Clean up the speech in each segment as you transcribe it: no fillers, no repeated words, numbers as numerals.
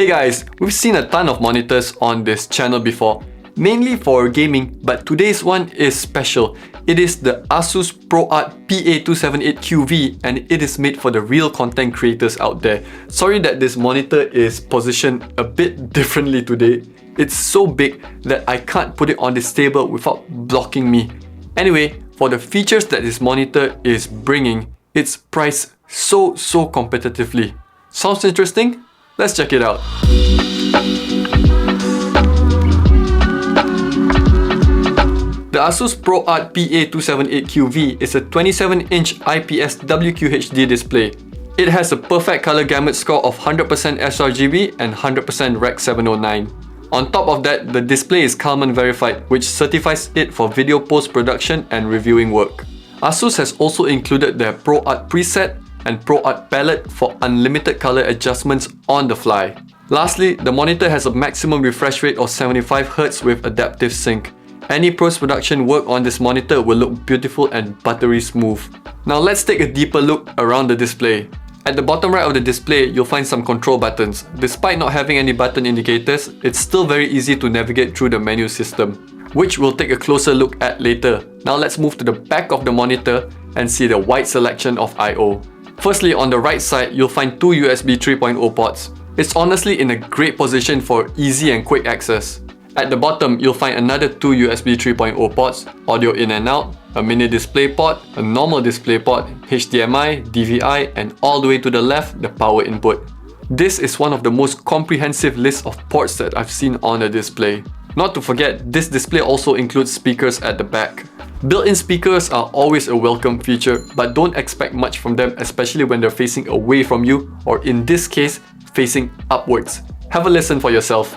Hey guys, we've seen a ton of monitors on this channel before, mainly for gaming, but today's one is special. It is the Asus ProArt PA278QV and it is made for the real content creators out there. Sorry that this monitor is positioned a bit differently today. It's so big that I can't put it on this table without blocking me. Anyway, for the features that this monitor is bringing, it's priced so competitively. Sounds interesting? Let's check it out. The Asus ProArt PA278QV is a 27-inch IPS WQHD display. It has a perfect color gamut score of 100% sRGB and 100% Rec 709. On top of that, the display is Calman verified, which certifies it for video post-production and reviewing work. Asus has also included their ProArt preset and ProArt palette for unlimited color adjustments on the fly. Lastly, the monitor has a maximum refresh rate of 75Hz with adaptive sync. Any post-production work on this monitor will look beautiful and buttery smooth. Now let's take a deeper look around the display. At the bottom right of the display, you'll find some control buttons. Despite not having any button indicators, it's still very easy to navigate through the menu system, which we'll take a closer look at later. Now let's move to the back of the monitor and see the wide selection of I/O. Firstly, on the right side, you'll find two USB 3.0 ports. It's honestly in a great position for easy and quick access. At the bottom, you'll find another two USB 3.0 ports, audio in and out, a mini display port, a normal display port, HDMI, DVI, and all the way to the left, the power input. This is one of the most comprehensive lists of ports that I've seen on a display. Not to forget, this display also includes speakers at the back. Built-in speakers are always a welcome feature, but don't expect much from them, especially when they're facing away from you, or in this case, facing upwards. Have a listen for yourself.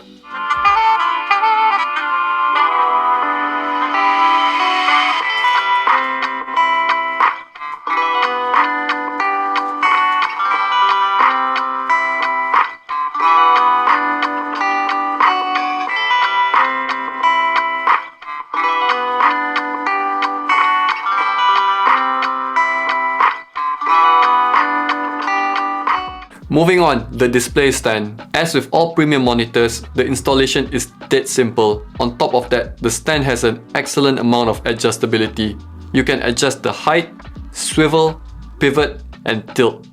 Moving on, the display stand. As with all premium monitors, the installation is dead simple. On top of that, the stand has an excellent amount of adjustability. You can adjust the height, swivel, pivot, and tilt.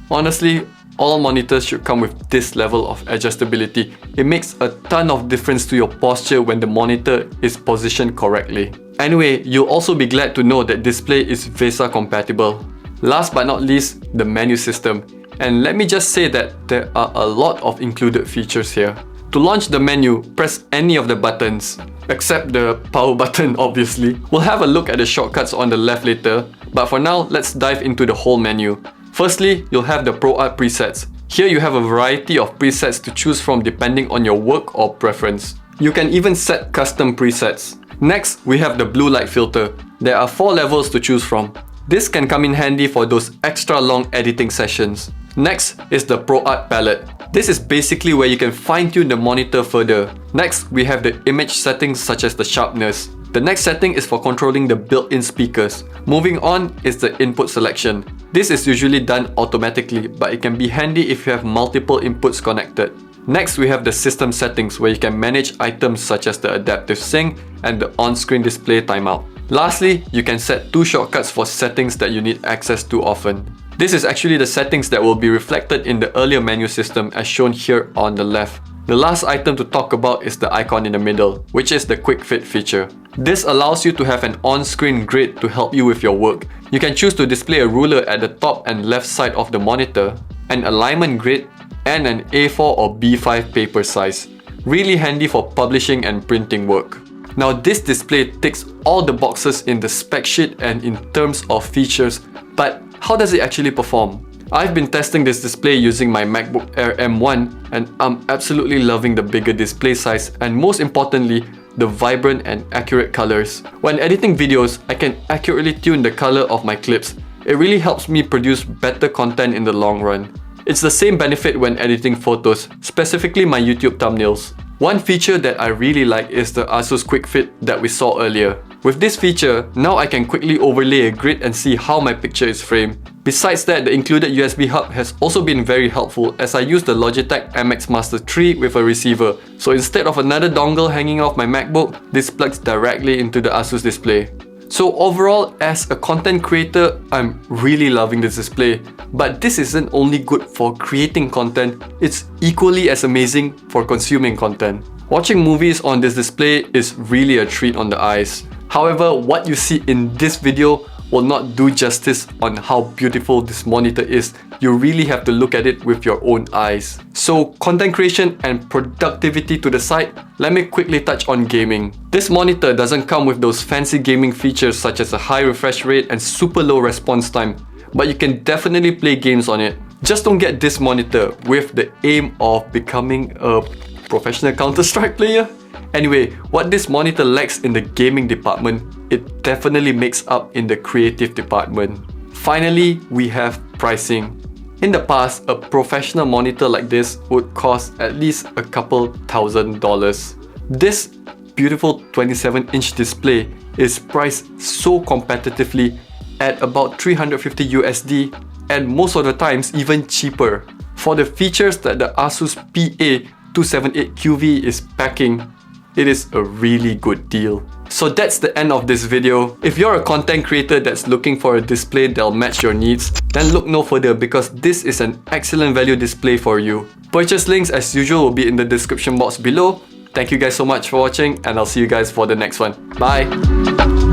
Honestly, all monitors should come with this level of adjustability. It makes a ton of difference to your posture when the monitor is positioned correctly. Anyway, you'll also be glad to know that display is VESA compatible. Last but not least, the menu system. And let me just say that there are a lot of included features here. To launch the menu, press any of the buttons, except the power button obviously. We'll have a look at the shortcuts on the left later, but for now, let's dive into the whole menu. Firstly, you'll have the ProArt presets. Here you have a variety of presets to choose from depending on your work or preference. You can even set custom presets. Next, we have the blue light filter. There are 4 levels to choose from. This can come in handy for those extra long editing sessions. Next is the ProArt palette. This is basically where you can fine-tune the monitor further. Next, we have the image settings such as the sharpness. The next setting is for controlling the built-in speakers. Moving on is the input selection. This is usually done automatically, but it can be handy if you have multiple inputs connected. Next, we have the system settings where you can manage items such as the adaptive sync and the on-screen display timeout. Lastly, you can set 2 shortcuts for settings that you need access to often. This is actually the settings that will be reflected in the earlier menu system as shown here on the left. The last item to talk about is the icon in the middle, which is the quick fit feature. This allows you to have an on-screen grid to help you with your work. You can choose to display a ruler at the top and left side of the monitor, an alignment grid, and an A4 or B5 paper size. Really handy for publishing and printing work. Now this display ticks all the boxes in the spec sheet and in terms of features, but how does it actually perform? I've been testing this display using my MacBook Air M1 and I'm absolutely loving the bigger display size and most importantly, the vibrant and accurate colors. When editing videos, I can accurately tune the color of my clips. It really helps me produce better content in the long run. It's the same benefit when editing photos, specifically my YouTube thumbnails. One feature that I really like is the Asus Quick Fit that we saw earlier. With this feature, now I can quickly overlay a grid and see how my picture is framed. Besides that, the included USB hub has also been very helpful as I use the Logitech MX Master 3 with a receiver. So instead of another dongle hanging off my MacBook, this plugs directly into the Asus display. So overall, as a content creator, I'm really loving this display. But this isn't only good for creating content, it's equally as amazing for consuming content. Watching movies on this display is really a treat on the eyes. However, what you see in this video will not do justice on how beautiful this monitor is. You really have to look at it with your own eyes. So content creation and productivity to the side, let me quickly touch on gaming. This monitor doesn't come with those fancy gaming features such as a high refresh rate and super low response time, but you can definitely play games on it. Just don't get this monitor with the aim of becoming a professional Counter-Strike player. Anyway, what this monitor lacks in the gaming department, it definitely makes up in the creative department. Finally, we have pricing. In the past, a professional monitor like this would cost at least a couple $1,000s. This beautiful 27-inch display is priced so competitively at about $350 USD and most of the times even cheaper. For the features that the Asus PA278QV is packing, it is a really good deal. So that's the end of this video. If you're a content creator that's looking for a display that'll match your needs, then look no further because this is an excellent value display for you. Purchase links as usual will be in the description box below. Thank you guys so much for watching and I'll see you guys for the next one. Bye!